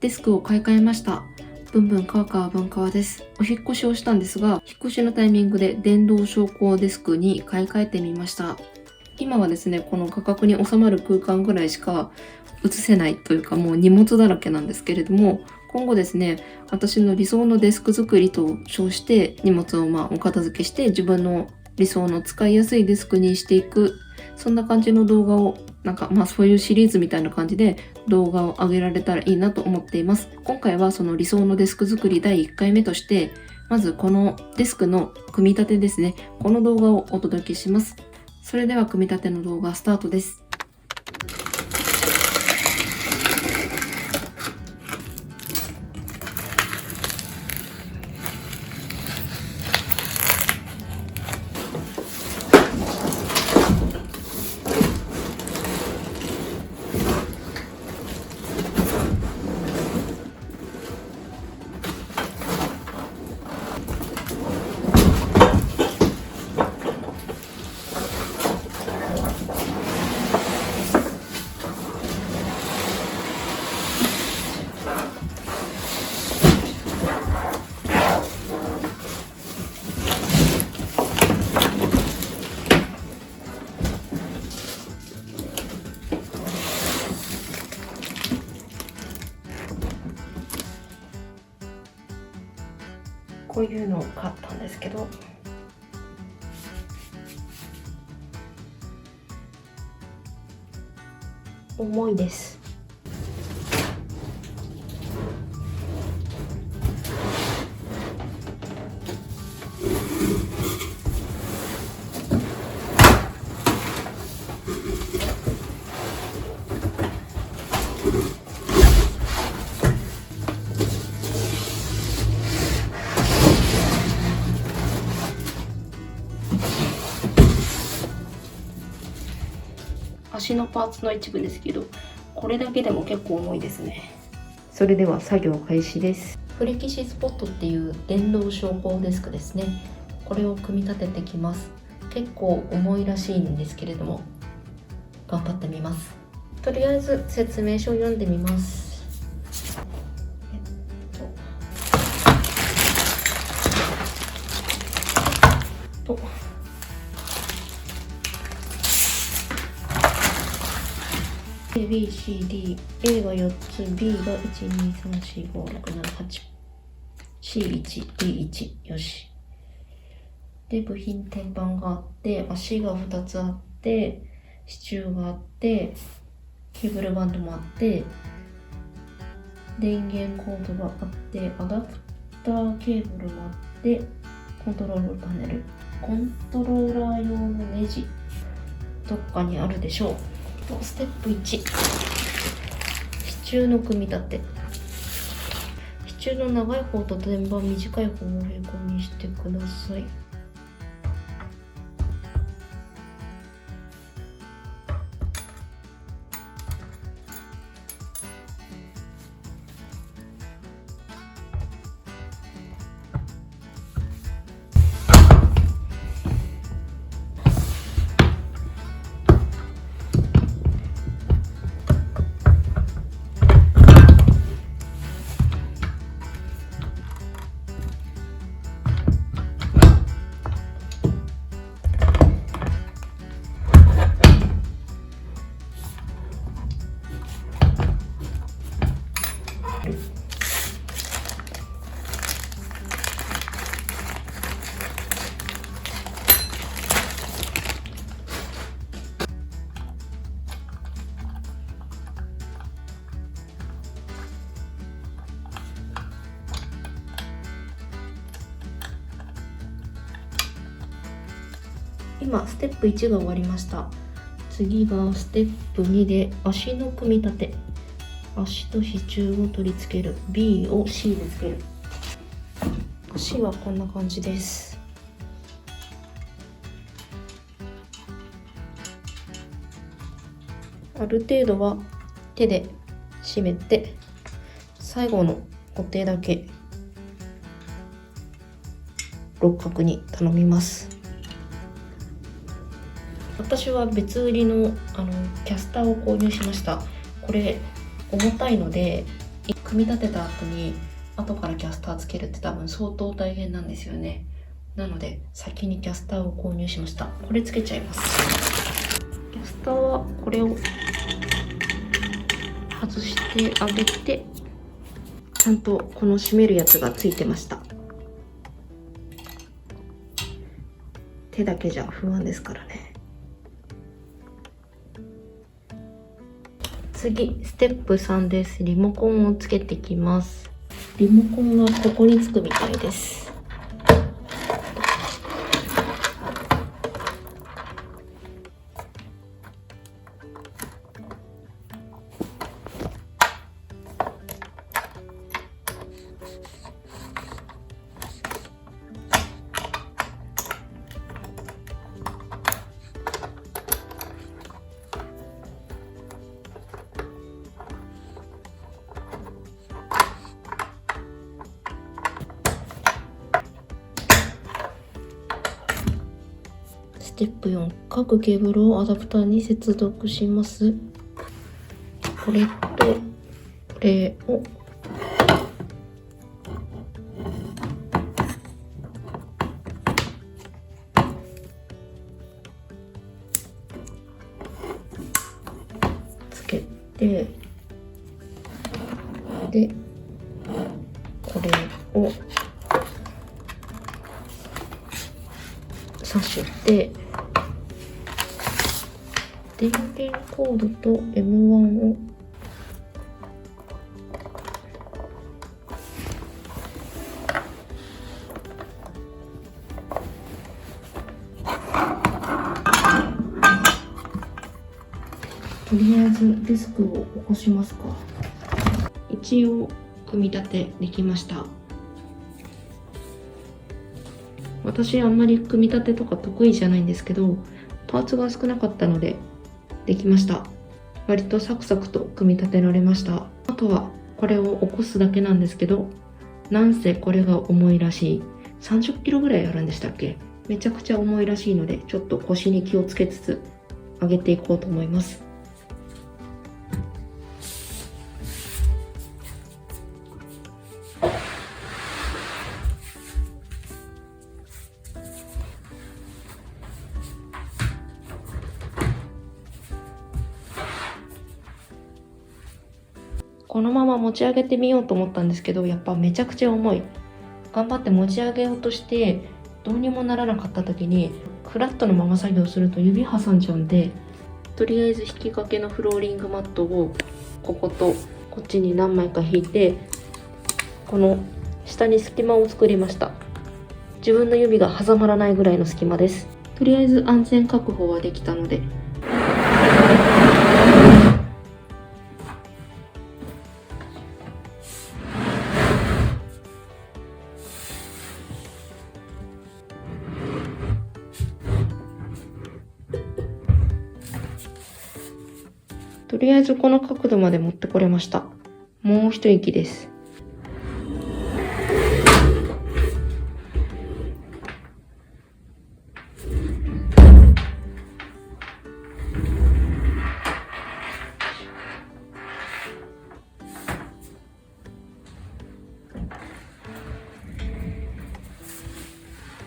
デスクを買い替えました。ブンブンカワカワ文川です。お引っ越しをしたんですが、引っ越しのタイミングで電動昇降デスクに買い替えてみました。今はですね、この価格に収まる空間ぐらいしか移せないというか、もう荷物だらけなんですけれども、今後ですね、私の理想のデスク作りと称して荷物をお片付けして自分の理想の使いやすいデスクにしていく、そんな感じの動画をそういうシリーズみたいな感じで動画を上げられたらいいなと思っています。今回はその理想のデスク作り第1回目として、まずこのデスクの組み立てですね、この動画をお届けします。それでは組み立ての動画スタートです。こういうのを買ったんですけど、重いです。足のパーツの一部ですけど、これだけでも結構重いですね。それでは作業開始です。フレキシスポットっていう電動昇降デスクですね。これを組み立ててきます。結構重いらしいんですけれども、頑張ってみます。とりあえず説明書を読んでみます。A、B、C、D、A が4つ、B が1、2、3、4、5、6、7、8、C1、D1、よし。で、部品天板があって、足が2つあって、支柱があって、ケーブルバンドもあって、電源コードがあって、アダプターケーブルもあって、コントロールパネル。コントローラー用のネジ、どっかにあるでしょう。ステップ1、支柱の組み立て。支柱の長い方と天板短い方を平行にしてください。今ステップ1が終わりました。次がステップ2で足の組み立て。足と支柱を取り付ける。 B を C で付ける。足はこんな感じです。ある程度は手で締めて、最後の固定だけ六角に頼みます。私は別売りのキャスターを購入しました。これ重たいので組み立てた後に後からキャスターつけるって多分相当大変なんですよね。なので先にキャスターを購入しました。これつけちゃいます。キャスターはこれを外してあげて、ちゃんとこの閉めるやつがついてました。手だけじゃ不安ですからね。次、ステップ3です。リモコンをつけてきます。リモコンがここにつくみたいです。ステップ4、各ケーブルをアダプターに接続します。これとこれをつけて、でこれを挿して電源コードと M1 をとりあえずデスクを起こしますか。一応組み立てできました。私あんまり組み立てとか得意じゃないんですけど、パーツが少なかったのでできました。割とサクサクと組み立てられました。あとはこれを起こすだけなんですけど、なんせこれが重いらしい。30キロぐらいあるんでしたっけ？めちゃくちゃ重いらしいので、ちょっと腰に気をつけつつ上げていこうと思います。このまま持ち上げてみようと思ったんですけど、やっぱめちゃくちゃ重い。頑張って持ち上げようとしてどうにもならなかった時に、フラットのまま作業すると指挟んじゃうんで、とりあえず引き掛けのフローリングマットをこことこっちに何枚か引いて、この下に隙間を作りました。自分の指が挟まらないぐらいの隙間です。とりあえず安全確保はできたので、とりあえずこの角度まで持ってこれました。もう一息です。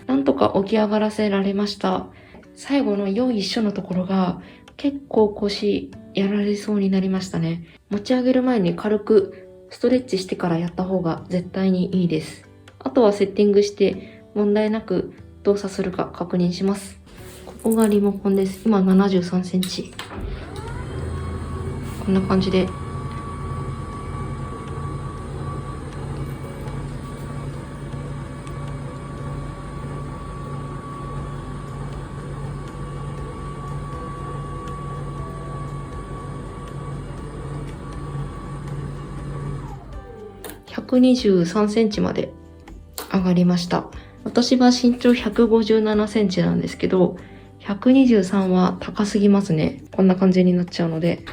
なんとか起き上がらせられました。最後のよいしょのところが結構腰やられそうになりましたね。持ち上げる前に軽くストレッチしてからやった方が絶対にいいです。あとはセッティングして問題なく動作するか確認します。ここがリモコンです。今73センチ。こんな感じで123センチまで上がりました。私は身長157センチなんですけど、123は高すぎますね。こんな感じになっちゃうので。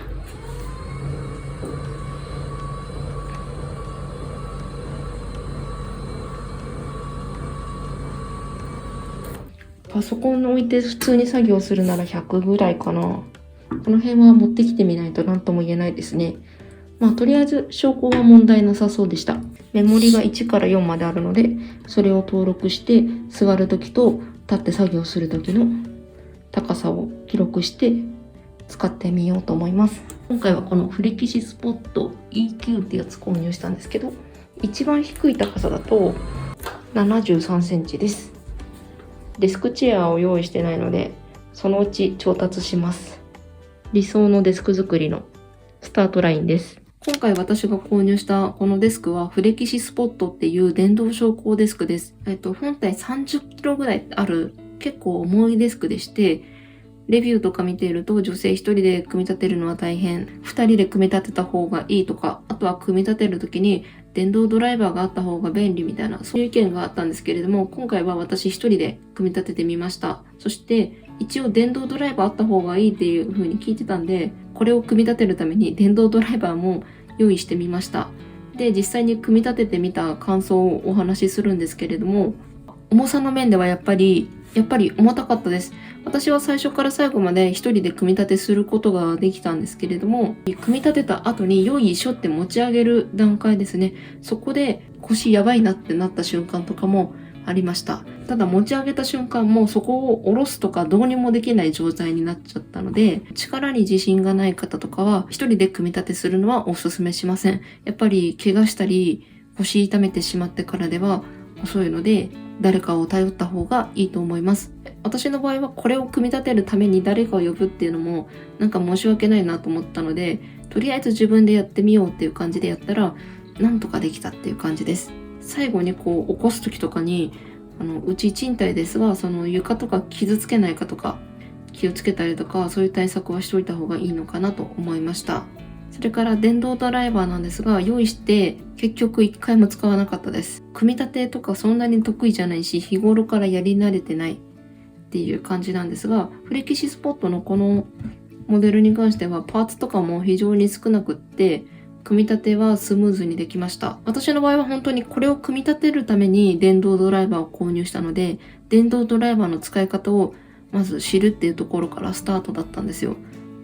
パソコン置いて普通に作業するなら100ぐらいかな。この辺は持ってきてみないと何とも言えないですね。とりあえず証拠は問題なさそうでした。メモリが1から4まであるので、それを登録して座るときと立って作業するときの高さを記録して使ってみようと思います。今回はこのフレキシスポット EQ ってやつ購入したんですけど、一番低い高さだと73センチです。デスクチェアを用意してないので、そのうち調達します。理想のデスク作りのスタートラインです。今回私が購入したこのデスクはフレキシスポットっていう電動昇降デスクです。本体30キロぐらいある結構重いデスクでして、レビューとか見ていると女性1人で組み立てるのは大変、2人で組み立てた方がいいとか、あとは組み立てる時に電動ドライバーがあった方が便利みたいな、そういう意見があったんですけれども、今回は私1人で組み立ててみました。そして一応電動ドライバーあった方がいいっていう風に聞いてたんで、これを組み立てるために電動ドライバーも用意してみました。で、実際に組み立ててみた感想をお話しするんですけれども、重さの面ではやっぱり重たかったです。私は最初から最後まで一人で組み立てすることができたんですけれども、組み立てた後によいしょって持ち上げる段階ですね。そこで腰やばいなってなった瞬間とかもありました。ただ持ち上げた瞬間もそこを下ろすとかどうにもできない状態になっちゃったので、力に自信がない方とかは一人で組み立てするのはおすすめしません。やっぱり怪我したり腰痛めてしまってからでは遅いので、誰かを頼った方がいいと思います。私の場合はこれを組み立てるために誰かを呼ぶっていうのもなんか申し訳ないなと思ったので、とりあえず自分でやってみようっていう感じでやったらなんとかできたっていう感じです。最後にこう起こす時とかにうち賃貸ですが、その床とか傷つけないかとか気をつけたりとか、そういう対策はしといた方がいいのかなと思いました。それから電動ドライバーなんですが、用意して結局1回も使わなかったです。組み立てとかそんなに得意じゃないし、日頃からやり慣れてないっていう感じなんですが、フレキシスポットのこのモデルに関してはパーツとかも非常に少なくって、組み立てはスムーズにできました。私の場合は本当にこれを組み立てるために電動ドライバーを購入したので、電動ドライバーの使い方をまず知るっていうところからスタートだったんですよ。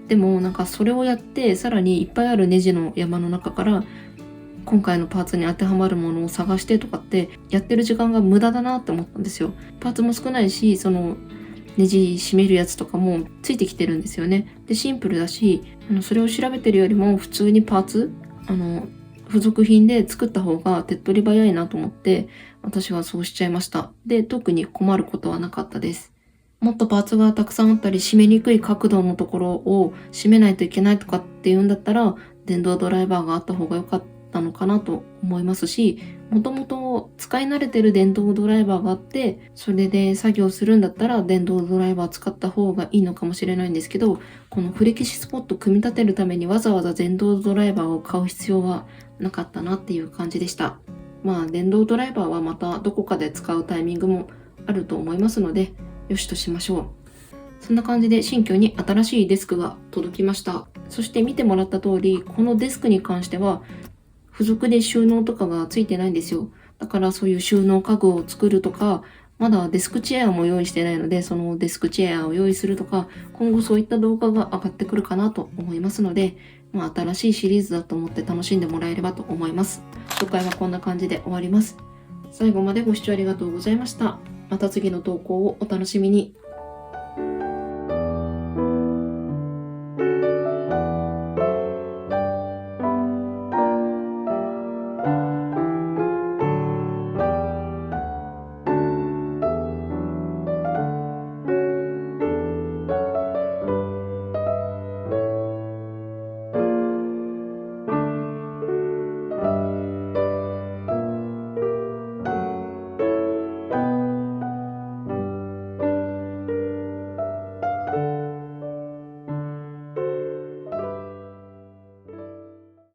でもなんかそれをやってさらにいっぱいあるネジの山の中から今回のパーツに当てはまるものを探してとかってやってる時間が無駄だなって思ったんですよ。パーツも少ないし、そのネジ締めるやつとかもついてきてるんですよね。で、シンプルだし、それを調べてるよりも普通にパーツ付属品で作った方が手っ取り早いなと思って私はそうしちゃいました。で、特に困ることはなかったです。もっとパーツがたくさんあったり、締めにくい角度のところを締めないといけないとかっていうんだったら、電動ドライバーがあった方が良かったのかなと思いますし、もともと使い慣れてる電動ドライバーがあって、それで作業するんだったら電動ドライバー使った方がいいのかもしれないんですけど、このフレキシスポット組み立てるためにわざわざ電動ドライバーを買う必要はなかったなっていう感じでした。電動ドライバーはまたどこかで使うタイミングもあると思いますので、よしとしましょう。そんな感じで新居に新しいデスクが届きました。そして見てもらった通り、このデスクに関しては付属で収納とかがついてないんですよ。だからそういう収納家具を作るとか、まだデスクチェアも用意してないので、そのデスクチェアを用意するとか、今後そういった動画が上がってくるかなと思いますので、新しいシリーズだと思って楽しんでもらえればと思います。紹介はこんな感じで終わります。最後までご視聴ありがとうございました。また次の投稿をお楽しみに。